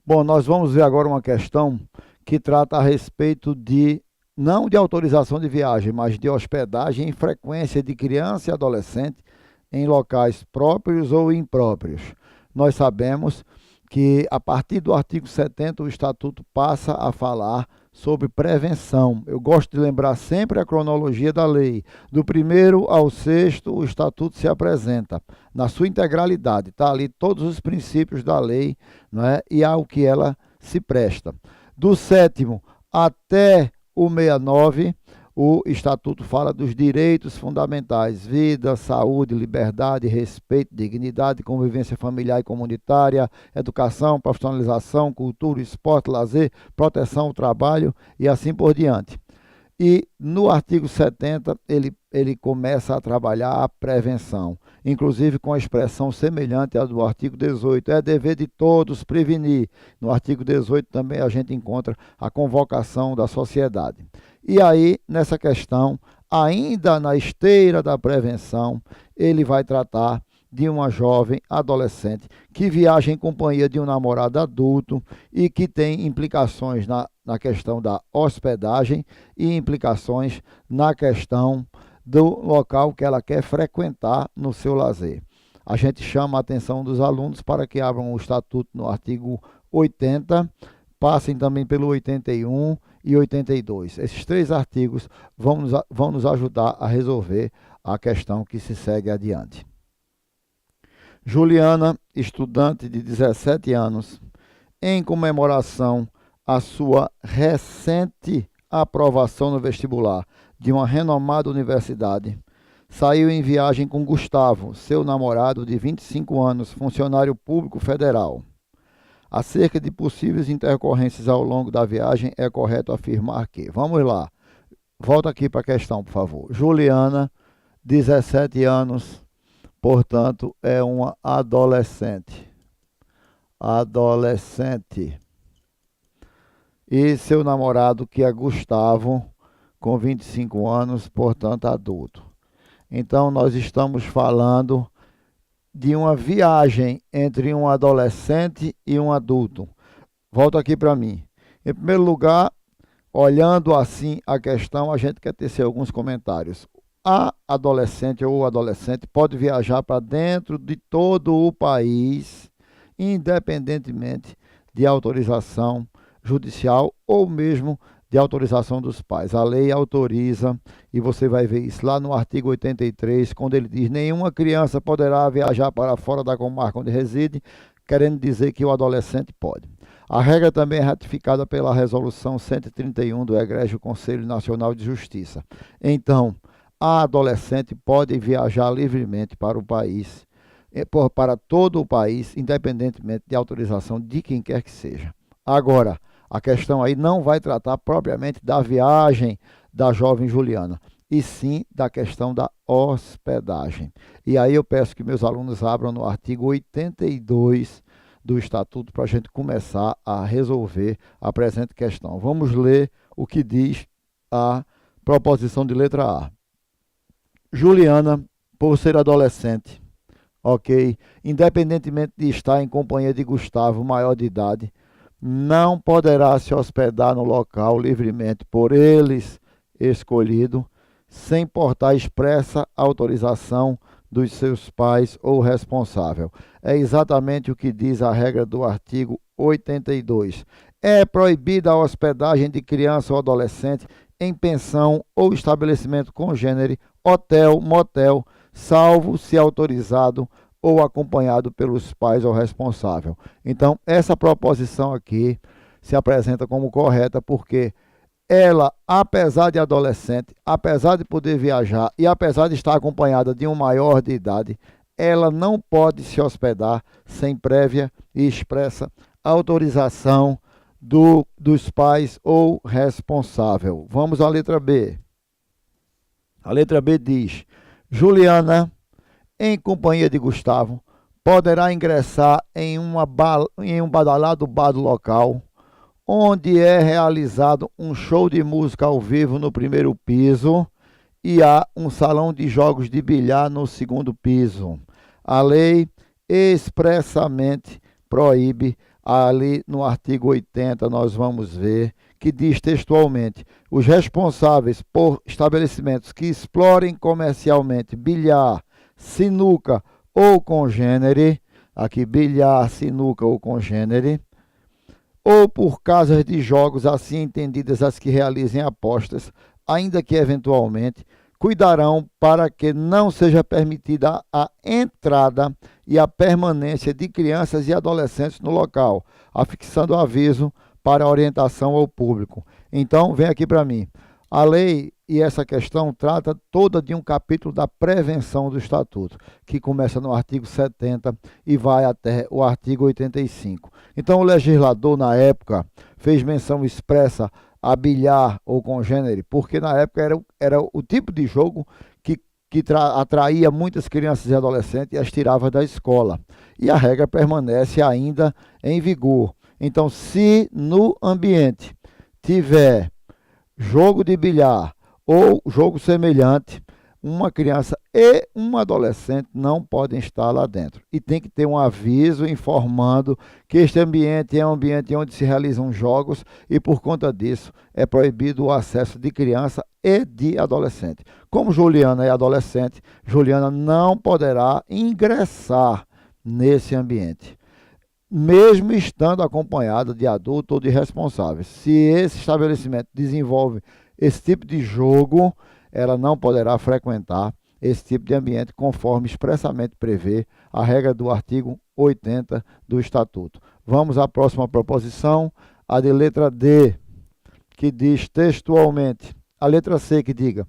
Bom, nós vamos ver agora uma questão que trata a respeito não de autorização de viagem, mas de hospedagem e frequência de criança e adolescente em locais próprios ou impróprios. Nós sabemos que, a partir do artigo 70, o Estatuto passa a falar sobre prevenção. Eu gosto de lembrar sempre a cronologia da lei. Do primeiro ao sexto, o Estatuto se apresenta na sua integralidade. Está ali todos os princípios da lei, não é? E ao que ela se presta. Do sétimo até o 69, o Estatuto fala dos direitos fundamentais: vida, saúde, liberdade, respeito, dignidade, convivência familiar e comunitária, educação, profissionalização, cultura, esporte, lazer, proteção ao trabalho e assim por diante. E no artigo 70, ele começa a trabalhar a prevenção, inclusive com a expressão semelhante à do artigo 18. É dever de todos prevenir. No artigo 18 também a gente encontra a convocação da sociedade. E aí, nessa questão, ainda na esteira da prevenção, ele vai tratar de uma jovem adolescente que viaja em companhia de um namorado adulto e que tem implicações na questão da hospedagem e implicações na questão do local que ela quer frequentar no seu lazer. A gente chama a atenção dos alunos para que abram o estatuto no artigo 80, passem também pelo 81 e 82. Esses três artigos vão nos ajudar a resolver a questão que se segue adiante. Juliana, estudante de 17 anos, em comemoração à sua recente aprovação no vestibular de uma renomada universidade, saiu em viagem com Gustavo, seu namorado de 25 anos, funcionário público federal. Acerca de possíveis intercorrências ao longo da viagem, é correto afirmar que... Vamos lá, volta aqui para a questão, por favor. Juliana, 17 anos, portanto, é uma adolescente. E seu namorado, que é Gustavo, com 25 anos, portanto, adulto. Então, nós estamos falando de uma viagem entre um adolescente e um adulto. Volta aqui para mim. Em primeiro lugar, olhando assim a questão, a gente quer tecer alguns comentários. A adolescente ou o adolescente pode viajar para dentro de todo o país, independentemente de autorização judicial ou mesmo de autorização dos pais. A lei autoriza, e você vai ver isso lá no artigo 83, quando ele diz: nenhuma criança poderá viajar para fora da comarca onde reside, querendo dizer que o adolescente pode. A regra também é ratificada pela Resolução 131 do Egrégio Conselho Nacional de Justiça. Então, a adolescente pode viajar livremente para o país, para todo o país, independentemente de autorização de quem quer que seja. Agora, a questão aí não vai tratar propriamente da viagem da jovem Juliana, e sim da questão da hospedagem. E aí eu peço que meus alunos abram no artigo 82 do Estatuto para a gente começar a resolver a presente questão. Vamos ler o que diz a proposição de letra A. Juliana, por ser adolescente, ok, independentemente de estar em companhia de Gustavo, maior de idade, não poderá se hospedar no local livremente por eles escolhido, sem portar expressa autorização dos seus pais ou responsável. É exatamente o que diz a regra do artigo 82. É proibida a hospedagem de criança ou adolescente em pensão ou estabelecimento congênere, hotel, motel, salvo se autorizado ou acompanhado pelos pais ou responsável. Então, essa proposição aqui se apresenta como correta porque ela, apesar de adolescente, apesar de poder viajar e apesar de estar acompanhada de um maior de idade, ela não pode se hospedar sem prévia e expressa autorização dos pais ou responsável. Vamos à letra B. A letra B diz: Juliana, em companhia de Gustavo, poderá ingressar em um badalado bar do local, onde é realizado um show de música ao vivo no primeiro piso e há um salão de jogos de bilhar no segundo piso. A lei expressamente proíbe Ali no artigo 80 nós vamos ver que diz textualmente: os responsáveis por estabelecimentos que explorem comercialmente bilhar, sinuca ou congênere, aqui bilhar, sinuca ou congênere, ou por casas de jogos assim entendidas as que realizem apostas, ainda que eventualmente, cuidarão para que não seja permitida a entrada e a permanência de crianças e adolescentes no local, afixando aviso para orientação ao público. Então, vem aqui para mim. A lei e essa questão trata toda de um capítulo da prevenção do Estatuto, que começa no artigo 70 e vai até o artigo 85. Então, o legislador, na época, fez menção expressa a bilhar ou congênere, porque na época era o tipo de jogo que atraía muitas crianças e adolescentes e as tirava da escola. E a regra permanece ainda em vigor. Então, se no ambiente tiver jogo de bilhar ou jogo semelhante, uma criança e um adolescente não podem estar lá dentro. E tem que ter um aviso informando que este ambiente é um ambiente onde se realizam jogos e, por conta disso, é proibido o acesso de criança e de adolescente. Como Juliana é adolescente, Juliana não poderá ingressar nesse ambiente, mesmo estando acompanhada de adulto ou de responsáveis. Se esse estabelecimento desenvolve esse tipo de jogo, ela não poderá frequentar esse tipo de ambiente, conforme expressamente prevê a regra do artigo 80 do Estatuto. Vamos à próxima proposição, a de letra D, que diz textualmente, a letra C que diga: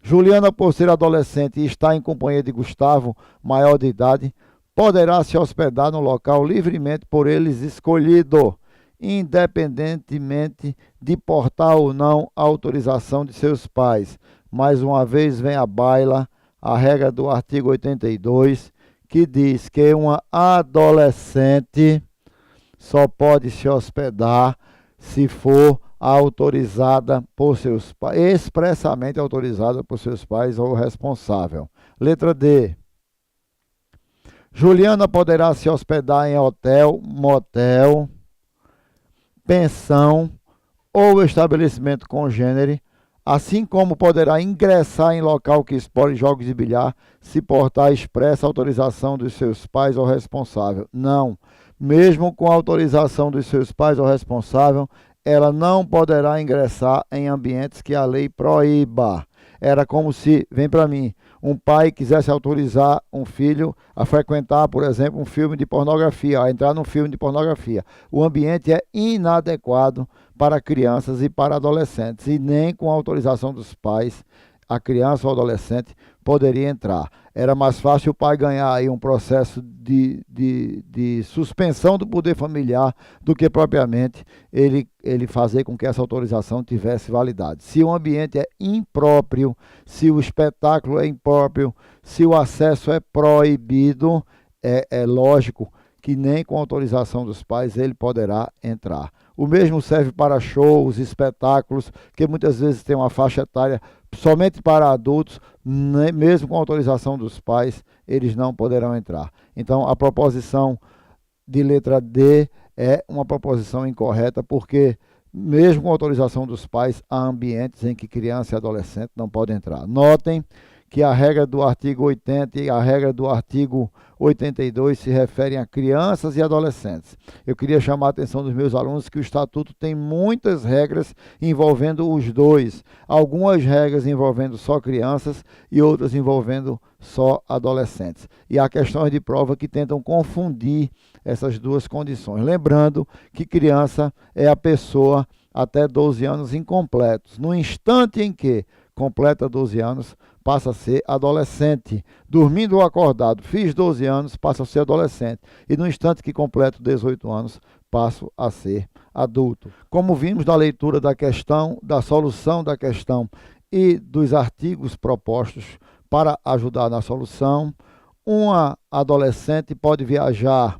Juliana, por ser adolescente e estar em companhia de Gustavo, maior de idade, poderá se hospedar no local livremente por eles escolhido, independentemente de portar ou não a autorização de seus pais. Mais uma vez vem à baila a regra do artigo 82, que diz que uma adolescente só pode se hospedar se for autorizada por seus pais, expressamente autorizada por seus pais ou responsável. Letra D. Juliana poderá se hospedar em hotel, motel, pensão ou estabelecimento congênere, assim como poderá ingressar em local que explore jogos de bilhar, se portar expressa autorização dos seus pais ou responsável. Não, mesmo com a autorização dos seus pais ou responsável, ela não poderá ingressar em ambientes que a lei proíba. Era como se, vem para mim, um pai quisesse autorizar um filho a frequentar, por exemplo, um filme de pornografia, a entrar num filme de pornografia. O ambiente é inadequado para crianças e para adolescentes, e nem com a autorização dos pais a criança ou adolescente poderia entrar. Era mais fácil o pai ganhar aí um processo de suspensão do poder familiar do que propriamente ele fazer com que essa autorização tivesse validade. Se o ambiente é impróprio, se o espetáculo é impróprio, se o acesso é proibido, é lógico que nem com autorização dos pais ele poderá entrar. O mesmo serve para shows, espetáculos, que muitas vezes tem uma faixa etária somente para adultos, mesmo com autorização dos pais, eles não poderão entrar. Então, a proposição de letra D é uma proposição incorreta, porque mesmo com autorização dos pais, há ambientes em que criança e adolescente não podem entrar. Notem que a regra do artigo 80 e a regra do artigo 82 se referem a crianças e adolescentes. Eu queria chamar a atenção dos meus alunos que o Estatuto tem muitas regras envolvendo os dois. Algumas regras envolvendo só crianças e outras envolvendo só adolescentes. E há questões de prova que tentam confundir essas duas condições. Lembrando que criança é a pessoa até 12 anos incompletos. No instante em que completa 12 anos, passa a ser adolescente. Dormindo ou acordado, fiz 12 anos, passa a ser adolescente. E no instante que completo 18 anos, passo a ser adulto. Como vimos da leitura da questão, da solução da questão e dos artigos propostos para ajudar na solução, uma adolescente pode viajar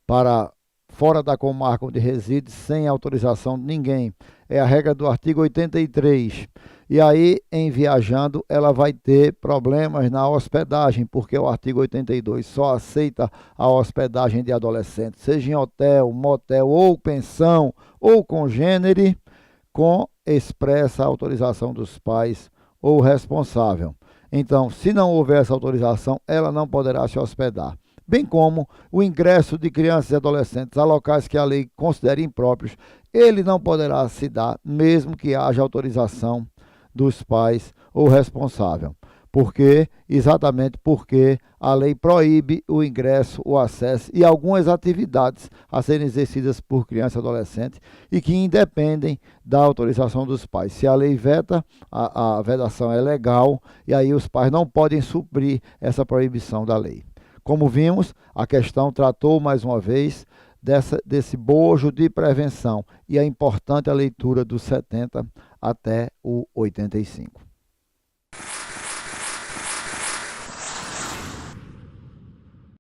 para fora da comarca onde reside sem autorização de ninguém. É a regra do artigo 83. E aí, em viajando, ela vai ter problemas na hospedagem, porque o artigo 82 só aceita a hospedagem de adolescentes, seja em hotel, motel ou pensão ou congênere, com expressa autorização dos pais ou responsável. Então, se não houver essa autorização, ela não poderá se hospedar. Bem como o ingresso de crianças e adolescentes a locais que a lei considere impróprios, ele não poderá se dar, mesmo que haja autorização dos pais ou responsável. Exatamente porque a lei proíbe o ingresso, o acesso e algumas atividades a serem exercidas por crianças e adolescentes e que independem da autorização dos pais. Se a lei veta, a vedação é legal e aí os pais não podem suprir essa proibição da lei. Como vimos, a questão tratou mais uma vez desse bojo de prevenção e é importante a leitura do 70 até o 85.